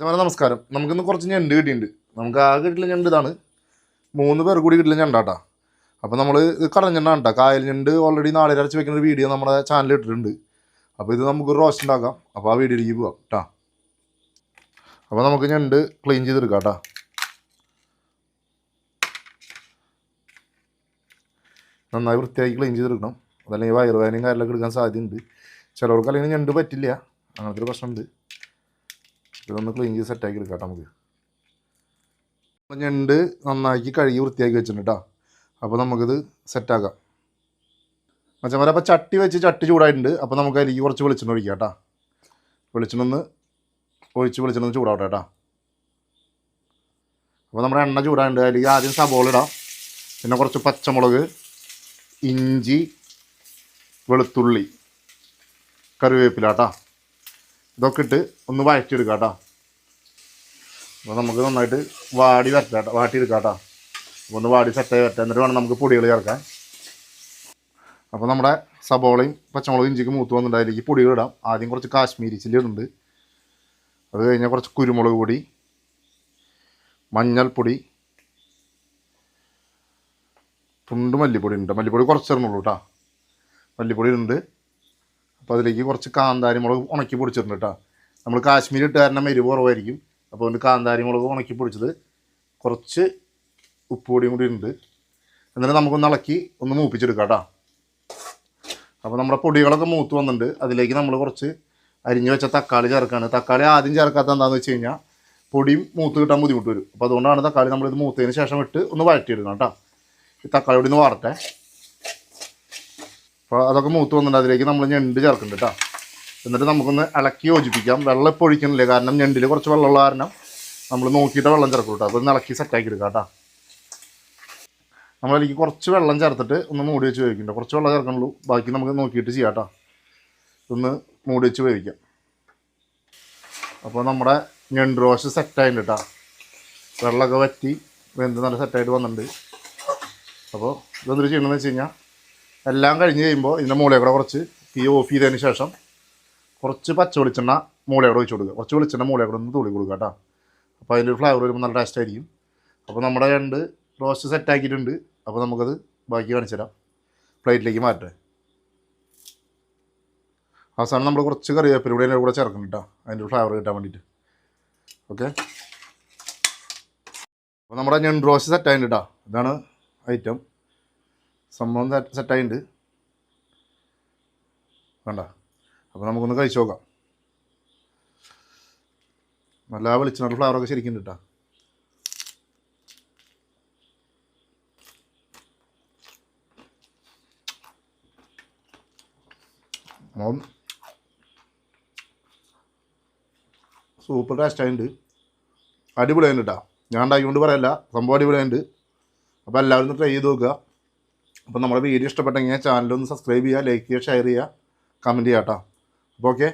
നമസ്കാരം. നമുക്കിന്ന് കുറച്ച് ഞണ്ട് കിട്ടിയിട്ടുണ്ട്. നമുക്ക് ആകെ കിട്ടില്ല ഞണ്ട് ഇതാണ്. 3 പേർ കൂടി കിട്ടില്ല ഞണ്ടാട്ടാ. അപ്പോൾ നമ്മൾ ഇത് കടൽ ഞണ്ടാണ് കേട്ടോ. കായൽ ഞണ്ട് ഓൾറെഡി നാളെ അരച്ച് വെക്കുന്ന ഒരു വീഡിയോ നമ്മുടെ ചാനലിൽ ഇട്ടിട്ടുണ്ട്. അപ്പോൾ ഇത് നമുക്കൊരു റോസ്റ്റ് ഉണ്ടാക്കാം. അപ്പോൾ ആ വീഡിയോയിലേക്ക് പോകാം കേട്ടോ. അപ്പോൾ നമുക്ക് ഞണ്ട് ക്ലീൻ ചെയ്തെടുക്കാം കേട്ടോ. നന്നായി വൃത്തിയാക്കി ക്ലീൻ ചെയ്തെടുക്കണം. അതല്ലെങ്കിൽ വയറുവേദനയും കാര്യങ്ങളൊക്കെ എടുക്കാൻ സാധ്യതയുണ്ട്. ചിലവർക്ക് അല്ലെങ്കിൽ ഞണ്ട് പറ്റില്ല, അങ്ങനത്തെ ഒരു പ്രശ്നമുണ്ട്. ഇതൊന്ന് ക്ലീൻ ചെയ്ത് സെറ്റാക്കി എടുക്കാം നമുക്ക്. ഞണ്ട് നന്നാക്കി കഴുകി വൃത്തിയാക്കി വെച്ചിട്ടുണ്ട് കേട്ടോ. അപ്പോൾ നമുക്കിത് സെറ്റാക്കാം. മച്ചന്മാരെ അപ്പോൾ ചട്ടി ചൂടായിട്ടുണ്ട്. അപ്പോൾ നമുക്ക് അതിലേക്ക് കുറച്ച് വെളിച്ചെണ്ണ ഒഴിക്കാം കേട്ടോ. വെളിച്ചെണ്ണ വെളിച്ചെണ്ണ ചൂടാവട്ടെ കേട്ടോ. അപ്പോൾ നമ്മുടെ എണ്ണ ചൂടായിട്ടുണ്ട്. അതിലേക്ക് ആദ്യം സബോള ഇടാം, പിന്നെ കുറച്ച് പച്ചമുളക്, ഇഞ്ചി, വെളുത്തുള്ളി, കറിവേപ്പില കേട്ടോ. ഇതൊക്കെ ഇട്ട് ഒന്ന് വഴറ്റിയെടുക്കാം കേട്ടോ. അപ്പോൾ നമുക്ക് നന്നായിട്ട് വാട്ടിയെടുക്കാം കേട്ടോ. അപ്പോൾ ഒന്ന് വാടി സെറ്റായി വരട്ടെ, എന്നിട്ട് വേണം നമുക്ക് പൊടികൾ ചേർക്കാൻ. അപ്പോൾ നമ്മുടെ സബോളയും പച്ചമുളകും ഇഞ്ചിക്ക് മൂത്ത് വന്നിട്ട് അതിലേക്ക് പൊടികൾ ഇടാം. ആദ്യം കുറച്ച് കാശ്മീരി ചില്ലി ഇടുന്നുണ്ട്. അത് കഴിഞ്ഞാൽ കുറച്ച് കുരുമുളക് പൊടി, മഞ്ഞൾപ്പൊടി, തുണ്ട് മല്ലിപ്പൊടി ഉണ്ട്. മല്ലിപ്പൊടി കുറച്ച് ഇടണുള്ളൂ കേട്ടോ. മല്ലിപ്പൊടി ഉണ്ട്. അപ്പോൾ അതിലേക്ക് കുറച്ച് കാന്താരി മുളക് ഉണക്കി പൊടിച്ചിട്ടുണ്ട് കേട്ടോ. നമ്മൾ കാശ്മീരി ഇട്ട് കാരണം എരിവ് കുറവായിരിക്കും. അപ്പോൾ അതുകൊണ്ട് കാന്താരി മുളക് ഉണക്കി പൊടിച്ചത്, കുറച്ച് ഉപ്പ് പൊടിയും കൂടി ഉണ്ട്. എന്നിട്ട് നമുക്കൊന്ന് ഇളക്കി ഒന്ന് മൂപ്പിച്ചെടുക്കാം കേട്ടോ. അപ്പോൾ നമ്മുടെ പൊടികളൊക്കെ മൂത്ത് വന്നിട്ടുണ്ട്. അതിലേക്ക് നമ്മൾ കുറച്ച് അരിഞ്ഞ് വെച്ച തക്കാളി ചേർക്കുകയാണ്. തക്കാളി ആദ്യം ചേർക്കാത്ത എന്താണെന്ന് വെച്ച് കഴിഞ്ഞാൽ പൊടിയും മൂത്ത് കിട്ടാൻ ബുദ്ധിമുട്ട് വരും. അപ്പോൾ അതുകൊണ്ടാണ് തക്കാളി നമ്മളിത് മൂത്തതിന് ശേഷം ഇട്ട് ഒന്ന് വഴറ്റിയെടുക്കണം കേട്ടോ. ഈ തക്കാളി കൂടി ഒന്ന് വാറട്ടെ. അപ്പോൾ അതൊക്കെ മൂത്ത് വന്നിട്ടുണ്ട്. അതിലേക്ക് നമ്മൾ ഞണ്ട് ചേർക്കുന്നുണ്ട് കേട്ടോ. എന്നിട്ട് നമുക്കൊന്ന് ഇളക്കി യോജിപ്പിക്കാം. വെള്ളം ഇപ്പോൾ ഒഴിക്കുന്നില്ല, കാരണം ഞണ്ടിൽ കുറച്ച് വെള്ളമുള്ള കാരണം നമ്മൾ നോക്കിയിട്ട് വെള്ളം ചേർക്കും കേട്ടോ. അപ്പോൾ ഒന്ന് ഇളക്കി സെറ്റാക്കി എടുക്കാം കേട്ടോ. നമ്മളതിലേക്ക് കുറച്ച് വെള്ളം ചേർത്തിട്ട് ഒന്ന് മൂടി വെച്ച് വേവിക്കണ്ട. കുറച്ച് വെള്ളം ചേർക്കണുള്ളൂ, ബാക്കി നമുക്ക് നോക്കിയിട്ട് ചെയ്യാം കേട്ടോ. ഒന്ന് മൂടി വെച്ച് വേവിക്കാം. അപ്പോൾ നമ്മുടെ ഞണ്ട് റോസ്റ്റ് സെറ്റായിട്ടുണ്ട് കേട്ടോ. വെള്ളമൊക്കെ വറ്റി വെന്ത് നല്ല സെറ്റായിട്ട് വന്നിട്ടുണ്ട്. അപ്പോൾ ഇതെന്തൊരു ചെയ്യണമെന്ന് വെച്ച് കഴിഞ്ഞാൽ, എല്ലാം കഴിഞ്ഞ് കഴിയുമ്പോൾ ഇതിൻ്റെ മുകളിൽ കൂടെ കുറച്ച് തീ ഓഫ് ചെയ്തതിന് ശേഷം കുറച്ച് പച്ച വെളിച്ചെണ്ണ മുകളിൽ കൂടെ ഒഴിച്ച് കൊടുക്കുക. കുറച്ച് വെളിച്ചെണ്ണ മുകളിൽ കൂടെ ഒന്ന് തുള്ളി കൊടുക്കുക കേട്ടോ. അപ്പോൾ അതിൻ്റെ ഒരു ഫ്ലേവർ വരുമ്പോൾ നല്ല ടേസ്റ്റ് ആയിരിക്കും. അപ്പോൾ നമ്മുടെ രണ്ട് റോസ്റ്റ് സെറ്റാക്കിയിട്ടുണ്ട്. അപ്പോൾ നമുക്കത് ബാക്കി കാണിച്ചു തരാം. പ്ലേറ്റിലേക്ക് മാറ്റേ. അവസാനം നമ്മൾ കുറച്ച് കറിവേപ്പില കൂടി അതിൻ്റെ കൂടെ ചേർക്കണം കേട്ടോ, അതിൻ്റെ ഒരു ഫ്ലേവർ കിട്ടാൻ വേണ്ടിയിട്ട്. ഓക്കെ, അപ്പോൾ നമ്മുടെ ഞണ്ട് റോസ്റ്റ് സെറ്റായിട്ടുണ്ട് കേട്ടോ. ഇതാണ് ഐറ്റം. സംഭവം സെറ്റായിട്ടുണ്ട് വേണ്ട. അപ്പോൾ നമുക്കൊന്ന് കഴിച്ച് നോക്കാം. നല്ല വെളിച്ചെണ്ണ ഫ്ലേവറൊക്കെ ശരിക്കും ഉണ്ട് കേട്ടോ. സൂപ്പർ ടേസ്റ്റായിട്ടുണ്ട്. അടിപൊളിയായിട്ട് കേട്ടോ. ഞാൻ ഉണ്ടാക്കിക്കൊണ്ട് പറയല്ല, സംഭവം അടിപൊളിയായിട്ട്. അപ്പോൾ എല്ലാവരും ഒന്ന് ട്രൈ ചെയ്ത് നോക്കുക. അപ്പോൾ നമ്മുടെ വീഡിയോ ഇഷ്ടപ്പെട്ടെങ്കിൽ ചാനലൊന്ന് സബ്സ്ക്രൈബ് ചെയ്യുക, ലൈക്ക് ചെയ്യുക, ഷെയർ ചെയ്യുക, കമൻറ്റ് ചെയ്യാം കേട്ടോ. അപ്പോൾ ഓക്കെ.